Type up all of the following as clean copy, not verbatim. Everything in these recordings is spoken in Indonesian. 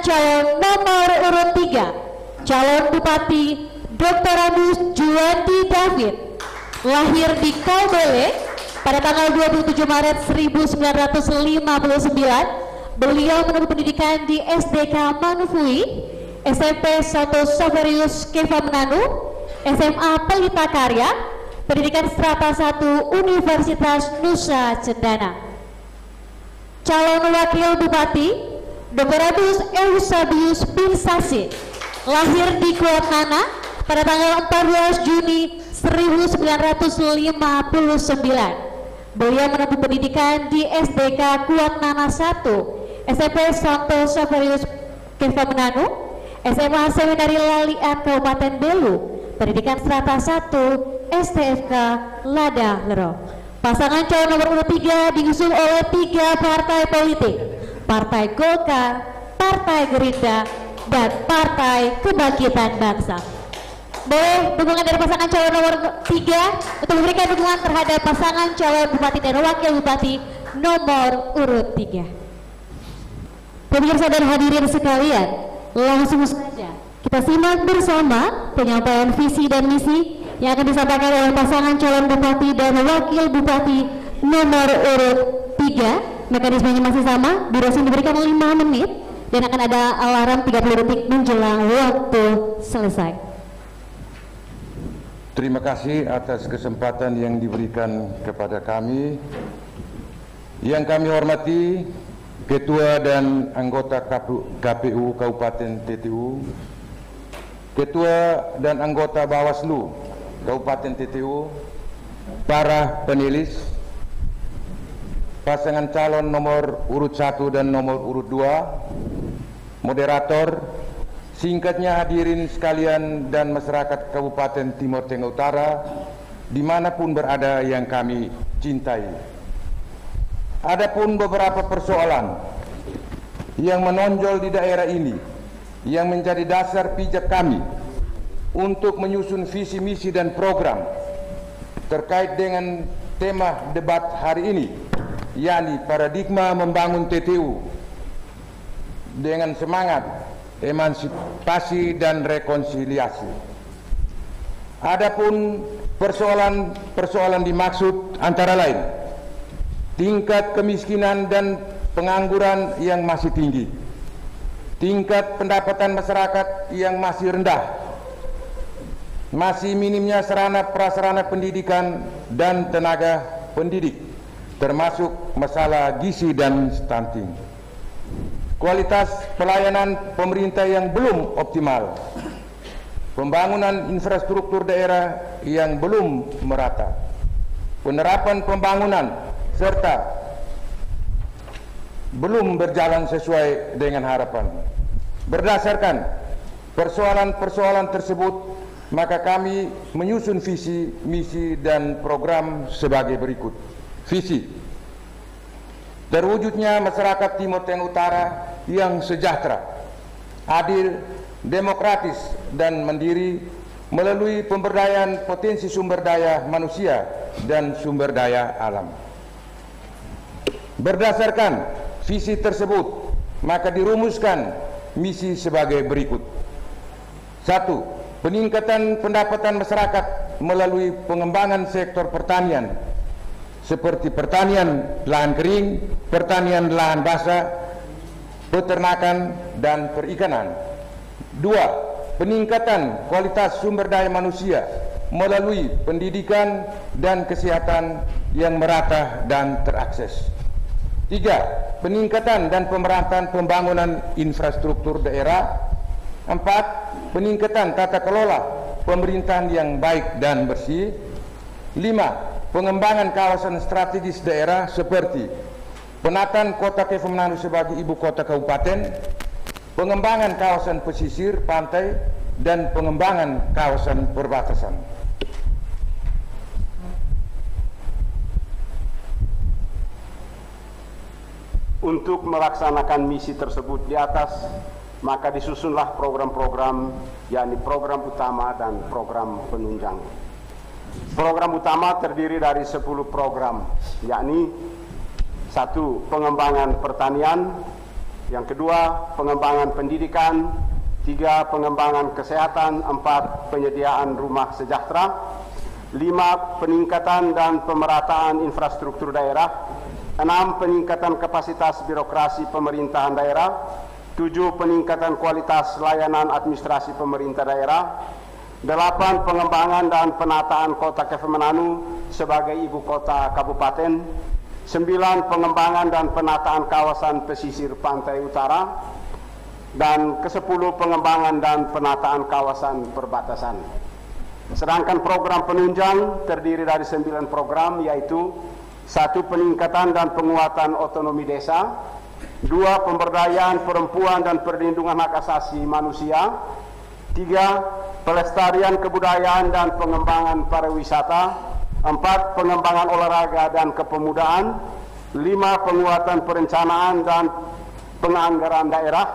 Calon nomor urut 3, calon Bupati Dr. Agus Juwandi David, lahir di Kalbele pada tanggal 27 Maret 1959. Beliau menempuh pendidikan di SDK Manufui, SMP 1 Saverius Keva Menanu, SMA Pelita Karya, pendidikan strata 1 Universitas Nusa Cendana. Calon Wakil Bupati Dr. Agus Eusabius bin Sasi, lahir di Kuatnana pada tanggal 14 Juni 1959. Beliau menempuh pendidikan di SDK Kuatnana 1, SMP Santo Saverius Keva Menanu, SMA Seminari Lalia Kabupaten Belu, pendidikan strata 1 STFK Lada Lero. Pasangan calon nomor urut 3 diusul oleh 3 partai politik: Partai Golkar, Partai Gerindra, dan Partai Kebangkitan Bangsa. Boleh dukungan dari pasangan calon nomor 3 untuk memberikan dukungan terhadap pasangan calon Bupati dan Wakil Bupati nomor urut 3. Pemirsa dan hadirin sekalian, langsung saja kita simak bersama penyampaian visi dan misi yang akan disampaikan oleh pasangan calon Bupati dan Wakil Bupati nomor urut 3. Mekanismenya masih sama, durasi diberikan 5 menit dan akan ada alarm 30 detik menjelang waktu selesai. Terima kasih atas kesempatan yang diberikan kepada kami. Yang kami hormati Ketua dan anggota KPU Kabupaten TTU, Ketua dan anggota Bawaslu Kabupaten TTU, para panelis, pasangan calon nomor urut 1 dan nomor urut 2, moderator, singkatnya hadirin sekalian dan masyarakat Kabupaten Timur Tengah Utara dimanapun berada yang kami cintai. Adapun beberapa persoalan yang menonjol di daerah ini yang menjadi dasar pijak kami untuk menyusun visi misi dan program terkait dengan tema debat hari ini, yakni paradigma membangun TTU dengan semangat emansipasi dan rekonsiliasi. Adapun persoalan dimaksud antara lain tingkat kemiskinan dan pengangguran yang masih tinggi, tingkat pendapatan masyarakat yang masih rendah, masih minimnya sarana prasarana pendidikan dan tenaga pendidik, termasuk masalah gizi dan stunting, kualitas pelayanan pemerintah yang belum optimal, pembangunan infrastruktur daerah yang belum merata, penerapan pembangunan serta belum berjalan sesuai dengan harapan. Berdasarkan persoalan-persoalan tersebut, maka kami menyusun visi, misi, dan program sebagai berikut. Visi: terwujudnya masyarakat Timur Tengah Utara yang sejahtera, adil, demokratis, dan mandiri melalui pemberdayaan potensi sumber daya manusia dan sumber daya alam. Berdasarkan visi tersebut, maka dirumuskan misi sebagai berikut. 1. Peningkatan pendapatan masyarakat melalui pengembangan sektor pertanian seperti pertanian lahan kering, pertanian lahan basah, peternakan, dan perikanan. 2. Peningkatan kualitas sumber daya manusia melalui pendidikan dan kesehatan yang merata dan terakses. 3. Peningkatan dan pemerataan pembangunan infrastruktur daerah. 4. Peningkatan tata kelola pemerintahan yang baik dan bersih. 5. Pengembangan kawasan strategis daerah seperti penataan kota Keva Menanu sebagai ibu kota kabupaten, pengembangan kawasan pesisir pantai, dan pengembangan kawasan perbatasan. Untuk melaksanakan misi tersebut di atas, maka disusunlah program-program, yakni program utama dan program penunjang. Program utama terdiri dari 10 program, yakni 1. Pengembangan pertanian, Yang kedua, pengembangan pendidikan. 3, pengembangan kesehatan. 4, penyediaan rumah sejahtera. 5, peningkatan dan pemerataan infrastruktur daerah. 6, peningkatan kapasitas birokrasi pemerintahan daerah. 7, peningkatan kualitas layanan administrasi pemerintah daerah. 8, pengembangan dan penataan kota Kefamananu sebagai ibu kota kabupaten. 9, pengembangan dan penataan kawasan pesisir pantai utara. Dan ke-10, pengembangan dan penataan kawasan perbatasan. Sedangkan program penunjang terdiri dari 9 program, yaitu 1, peningkatan dan penguatan otonomi desa. 2, pemberdayaan perempuan dan perlindungan hak asasi manusia. 3, pelestarian kebudayaan dan pengembangan pariwisata. 4, pengembangan olahraga dan kepemudaan. 5, penguatan perencanaan dan penganggaran daerah.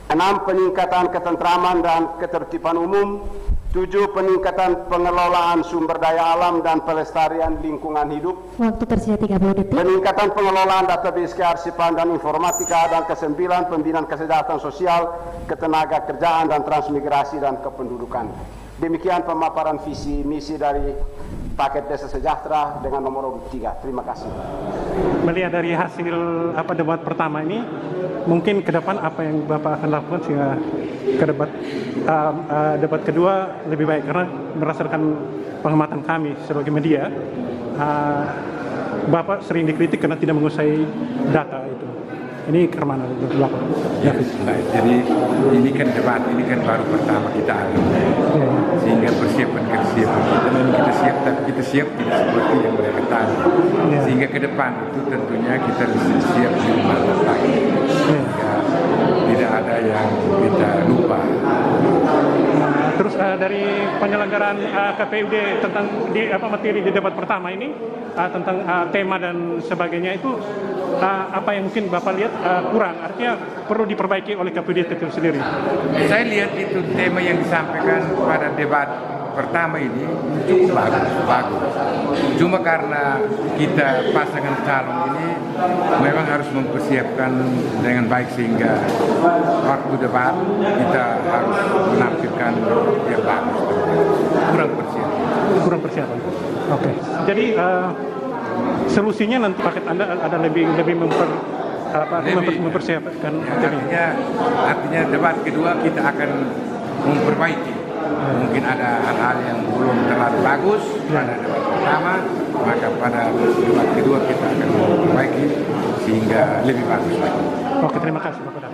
6, peningkatan ketentraman dan ketertiban umum. 7, peningkatan pengelolaan sumber daya alam dan pelestarian lingkungan hidup. Waktu tersedia 30 detik. Peningkatan pengelolaan database kearsipan dan informatika. Dan ke-9, pembinaan kesejahteraan sosial, ketenaga kerjaan dan transmigrasi dan kependudukan. Demikian pemaparan visi misi dari paket desa sejahtera dengan nomor urut 3. Terima kasih. Melihat dari hasil debat pertama ini, mungkin ke depan apa yang Bapak akan lakukan sehingga ke debat kedua lebih baik, karena berdasarkan pengamatan kami sebagai media, Bapak sering dikritik karena tidak menguasai data itu. Ini kemana Bapak? Ya, jadi ini kan debat, ini kan baru pertama kita sehingga persiapan kita siap tidak seperti yang mereka tanya. Sehingga ke depan itu tentunya kita siap di mana lagi, sehingga tidak ada yang kita lupa. Terus dari penyelenggaraan KPUD tentang materi di debat pertama ini tentang tema dan sebagainya itu apa yang mungkin Bapak lihat kurang, artinya perlu diperbaiki oleh KPUD itu sendiri? Saya lihat itu tema yang disampaikan pada debat pertama ini cukup bagus. Cuma karena kita pasangan calon ini memang harus mempersiapkan dengan baik sehingga waktu debat kita harus menampilkan yang bagus. Kurang persiapan. Oke. Jadi solusinya nanti paket Anda ada lebih mempersiapkan ya, artinya debat kedua kita akan memperbaiki. Mungkin ada hal-hal yang belum terlalu bagus pada debat pertama, maka pada debat kedua kita akan memperbaiki sehingga lebih bagus lagi. Oke, terima kasih Bapak.